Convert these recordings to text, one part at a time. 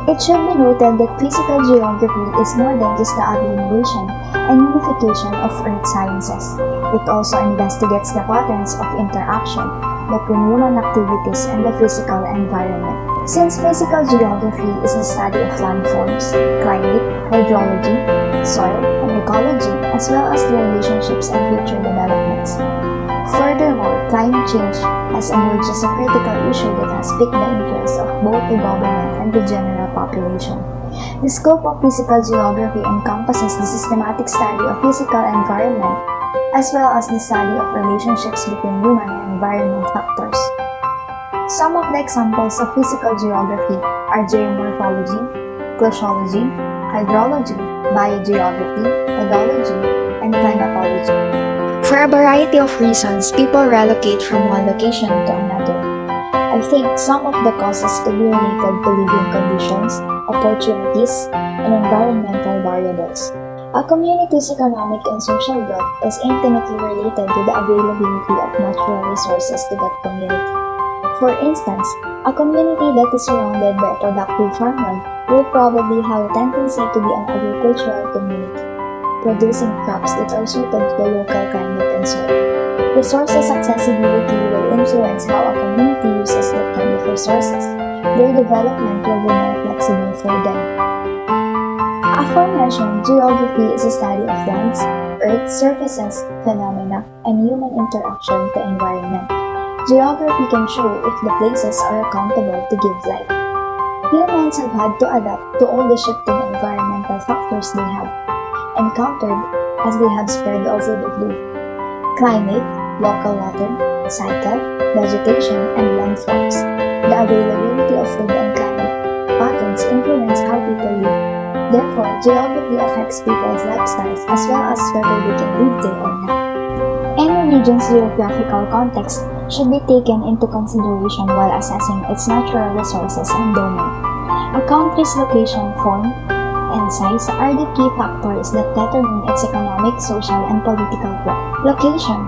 It should be noted that physical geography is more than just the agglomeration and unification of earth sciences. It also investigates the patterns of interaction between human activities and the physical environment. Since physical geography is the study of landforms, climate, hydrology, soil, and ecology, as well as the relationships and future developments. Furthermore, climate change has emerged as a critical issue that has piqued the interest of both the government and the general population. The scope of physical geography encompasses the systematic study of physical environment, as well as the study of relationships between human and environmental factors. Some of the examples of physical geography are geomorphology, glaciology, hydrology, biogeography, pedology, and climatology. For a variety of reasons, people relocate from one location to another. I think some of the causes could be related to living conditions, opportunities, and environmental variables. A community's economic and social growth is intimately related to the availability of natural resources to that community. For instance, a community that is surrounded by a productive farmland will probably have a tendency to be an agricultural community, producing crops that are suited to the local climate and soil. Resources accessibility will influence how a community uses that kind of resources. Their development will be more flexible for them. Aforementioned, geography is a study of lands, earth surfaces, phenomena, and human interaction with the environment. Geography can show if the places are accountable to give life. Humans have had to adapt to all the shifting environmental factors they have encountered as they have spread over the globe. Climate, local water, cycle, vegetation, and landforms. The availability of food and climate patterns influence how people live. Therefore, geography affects people's lifestyles as well as whether they can live there or not. Any region's geographical context should be taken into consideration while assessing its natural resources and domain. A country's location, form, and size are the key factors that determine its economic, social, and political growth. Location,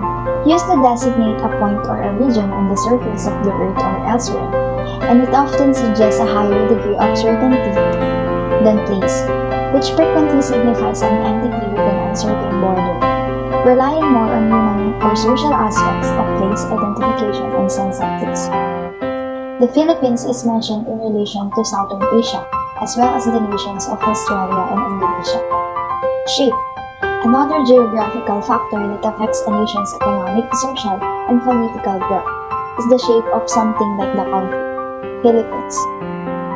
used to designate a point or a region on the surface of the earth or elsewhere, and it often suggests a higher degree of certainty than place, which frequently signifies an entity with an uncertain border, relying more on human or social aspects of place identification and sense of place. The Philippines is mentioned in relation to Southern Asia, as well as the nations of Australia and Indonesia. Shape, another geographical factor that affects a nation's economic, social, and political growth, is the shape of something like the country, Philippines.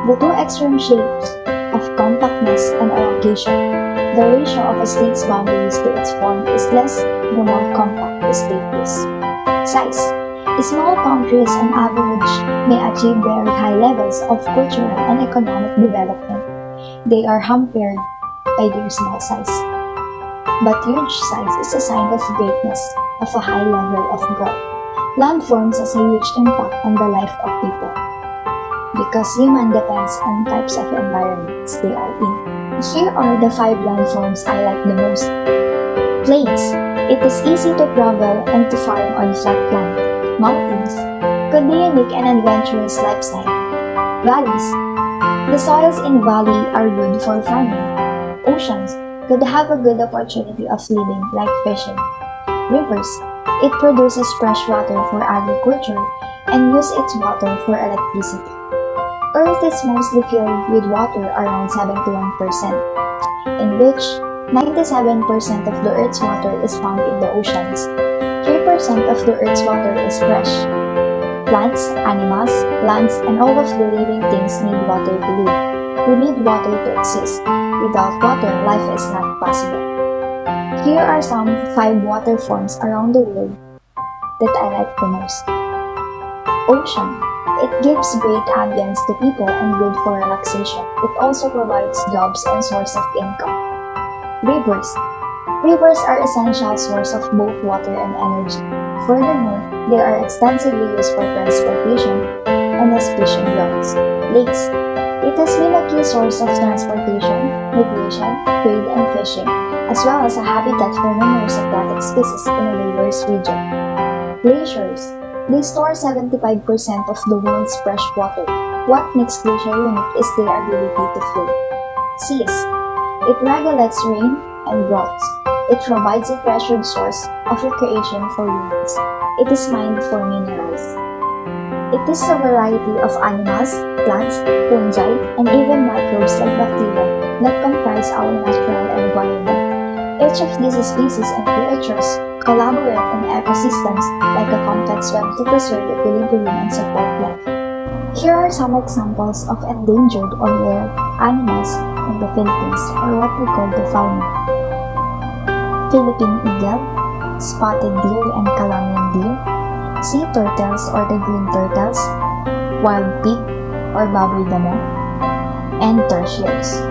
The two extreme shapes of compactness and elongation. The ratio of a state's boundaries to its form is less the more compact the state is. Size. Small countries on average may achieve very high levels of cultural and economic development. They are hampered by their small size. But huge size is a sign of greatness, of a high level of growth. Landforms has a huge impact on the life of people, because human depends on types of environments they are in. Here are the 5 landforms I like the most. Plains. It is easy to travel and to farm on flat land. Mountains could be unique and adventurous lifestyle. Valleys. The soils in valley are good for farming. Oceans could have a good opportunity of living like fishing. Rivers. It produces fresh water for agriculture and use its water for electricity. Earth is mostly filled with water around 71%, in which 97% of the Earth's water is found in the oceans. 3% of the Earth's water is fresh. Plants, animals, plants, and all of the living things need water to live. We need water to exist. Without water, life is not possible. Here are some 5 water forms around the world that I like the most. Ocean. It gives great ambience to people and good for relaxation. It also provides jobs and source of income. Rivers. Rivers are essential source of both water and energy. Furthermore, they are extensively used for transportation and as fishing grounds. Lakes. It has been a key source of transportation, migration, trade, and fishing, as well as a habitat for numerous aquatic species in a diverse region. Glaciers. They store 75% of the world's fresh water. What makes glacier unique is their ability to flow. Seas. It regulates rain and droughts. It provides a pressured source of recreation for humans. It is mined for minerals. It is a variety of animals, plants, fungi, and even microbes like bacteria that comprise our natural environment. Each of these species and creatures collaborate in ecosystems like a complex web to preserve equilibrium and support life. Here are some examples of endangered or rare animals in the Philippines, or what we call the fauna. Philippine eagle, spotted deer and Calamian deer, sea turtles or the green turtles, wild pig or baboy damo, and tertiaries.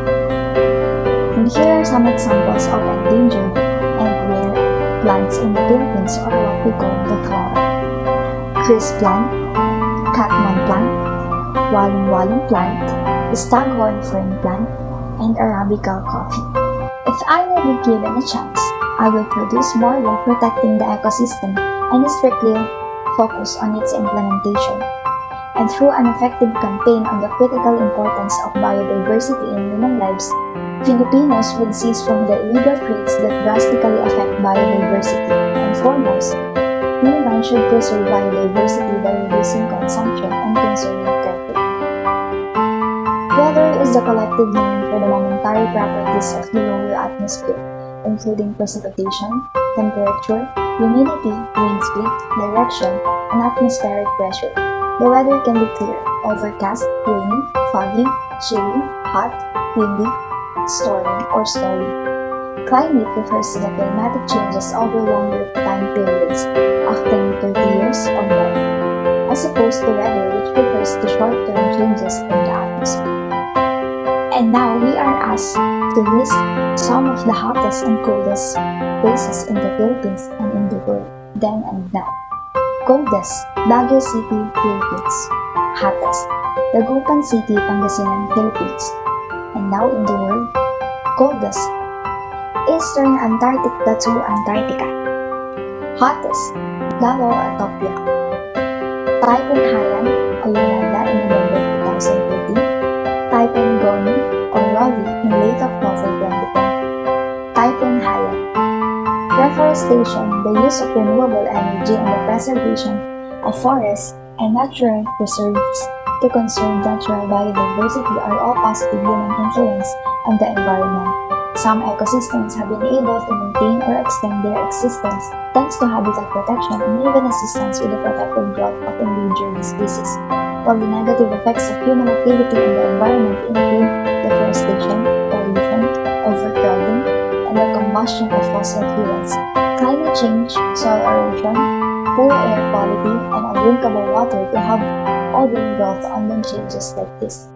And here are some examples of endangered and rare plants in the Philippines, or what we call the flora. Chris plant, catman plant, waling-waling plant, staghorn fern plant, and Arabica coffee. If I will be given a chance, I will produce more while protecting the ecosystem and strictly focus on its implementation. And through an effective campaign on the critical importance of biodiversity in human lives, Filipinos will cease from the illegal trades that drastically affect biodiversity. And foremost, humans should preserve biodiversity by reducing consumption and conserving carefully. Weather is the collective name for the momentary properties of the lower atmosphere, including precipitation, temperature, humidity, wind speed, direction, and atmospheric pressure. The weather can be clear, overcast, rainy, foggy, chilly, hot, windy, stormy, or stormy. Climate refers to the climatic changes over longer time periods, often 30 years or more, as opposed to weather, which refers to short-term changes in the atmosphere. And now we are asked to list some of the hottest and coldest places in the Philippines and in the world, then and now. Coldest, Baguio City, Philippines. Hottest, Dagupan City, Pangasinan, Philippines. And now in the world, coldest, Eastern Antarctic Plateau, Antarctica. Hottest, Davao, Ethiopia. Typhoon Haiyan o Yolanda in November 2013. Typhoon Goni or Ravi in late October 2020. Typhoon Haiyan. Reforestation, the use of renewable energy and the preservation of forests and natural reserves to conserve natural biodiversity are all positive human influence on the environment. Some ecosystems have been able to maintain or extend their existence thanks to habitat protection and even assistance with the protective growth of endangered species, while the negative effects of human activity on the environment include deforestation, pollution, overcrowding, and the combustion of fossil fuels, climate change, soil erosion, poor air quality, and undrinkable water to have all been brought on changes like this.